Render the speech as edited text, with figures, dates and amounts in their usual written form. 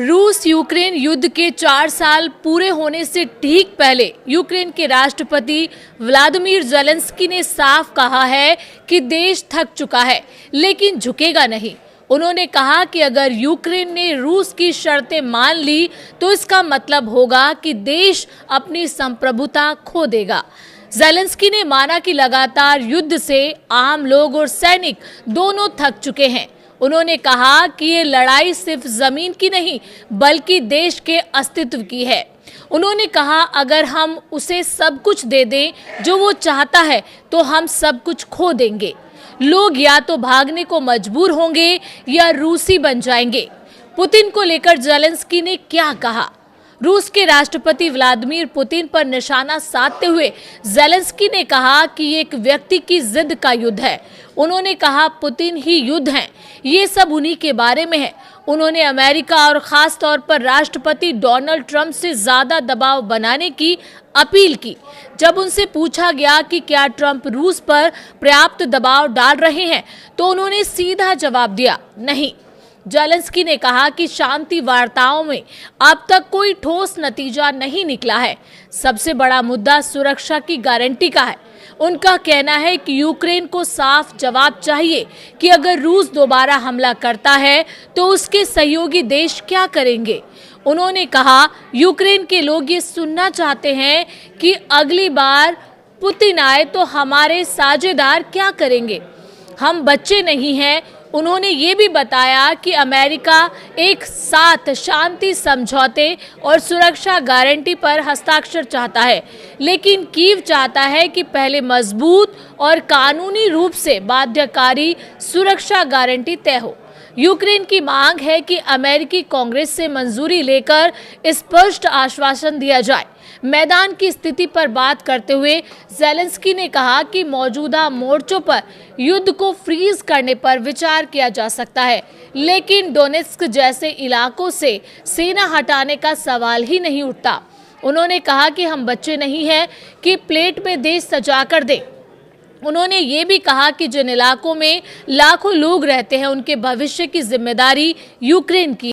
रूस यूक्रेन युद्ध के 4 साल पूरे होने से ठीक पहले यूक्रेन के राष्ट्रपति व्लादिमीर ज़ेलेंस्की ने साफ कहा है कि देश थक चुका है लेकिन झुकेगा नहीं। उन्होंने कहा कि अगर यूक्रेन ने रूस की शर्तें मान ली तो इसका मतलब होगा कि देश अपनी संप्रभुता खो देगा। ज़ेलेंस्की ने माना कि लगातार युद्ध से आम लोग और सैनिक दोनों थक चुके हैं। उन्होंने कहा कि ये लड़ाई सिर्फ जमीन की नहीं बल्कि देश के अस्तित्व की है। उन्होंने कहा अगर हम उसे सब कुछ दे दें जो वो चाहता है तो हम सब कुछ खो देंगे। लोग या तो भागने को मजबूर होंगे या रूसी बन जाएंगे। पुतिन को लेकर ज़ेलेंस्की ने क्या कहा? रूस के राष्ट्रपति व्लादिमीर पुतिन पर निशाना साधते हुए ज़ेलेंस्की ने कहा कि ये एक व्यक्ति की जिद का युद्ध है। उन्होंने कहा पुतिन ही युद्ध हैं, ये सब उन्हीं के बारे में है। उन्होंने अमेरिका और खास तौर पर राष्ट्रपति डोनाल्ड ट्रंप से ज्यादा दबाव बनाने की अपील की। जब उनसे पूछा गया कि क्या ट्रंप रूस पर पर्याप्त दबाव डाल रहे हैं तो उन्होंने सीधा जवाब दिया, नहीं। ज़ेलेंस्की ने कहा कि शांति वार्ताओं में अब तक कोई ठोस नतीजा नहीं निकला है। सबसे बड़ा मुद्दा सुरक्षा की गारंटी का है। उनका कहना है कि यूक्रेन को साफ जवाब चाहिए कि अगर रूस दोबारा हमला करता है तो उसके सहयोगी देश क्या करेंगे। उन्होंने कहा यूक्रेन के लोग ये सुनना चाहते हैं कि अगली बार पुतिन आए तो हमारे साझेदार क्या करेंगे। हम बच्चे नहीं हैं। उन्होंने ये भी बताया कि अमेरिका एक साथ शांति समझौते और सुरक्षा गारंटी पर हस्ताक्षर चाहता है, लेकिन कीव चाहता है कि पहले मजबूत और कानूनी रूप से बाध्यकारी सुरक्षा गारंटी तय हो। यूक्रेन की मांग है कि अमेरिकी कांग्रेस से मंजूरी लेकर स्पष्ट आश्वासन दिया जाए। मैदान की स्थिति पर बात करते हुए ज़ेलेंस्की ने कहा कि मौजूदा मोर्चों पर युद्ध को फ्रीज करने पर विचार किया जा सकता है, लेकिन डोनेत्स्क जैसे इलाकों से सेना हटाने का सवाल ही नहीं उठता। उन्होंने कहा कि हम बच्चे नहीं हैं कि प्लेट में देश सजा कर दें। उन्होंने ये भी कहा कि जिन इलाकों में लाखों लोग रहते हैं उनके भविष्य की जिम्मेदारी यूक्रेन की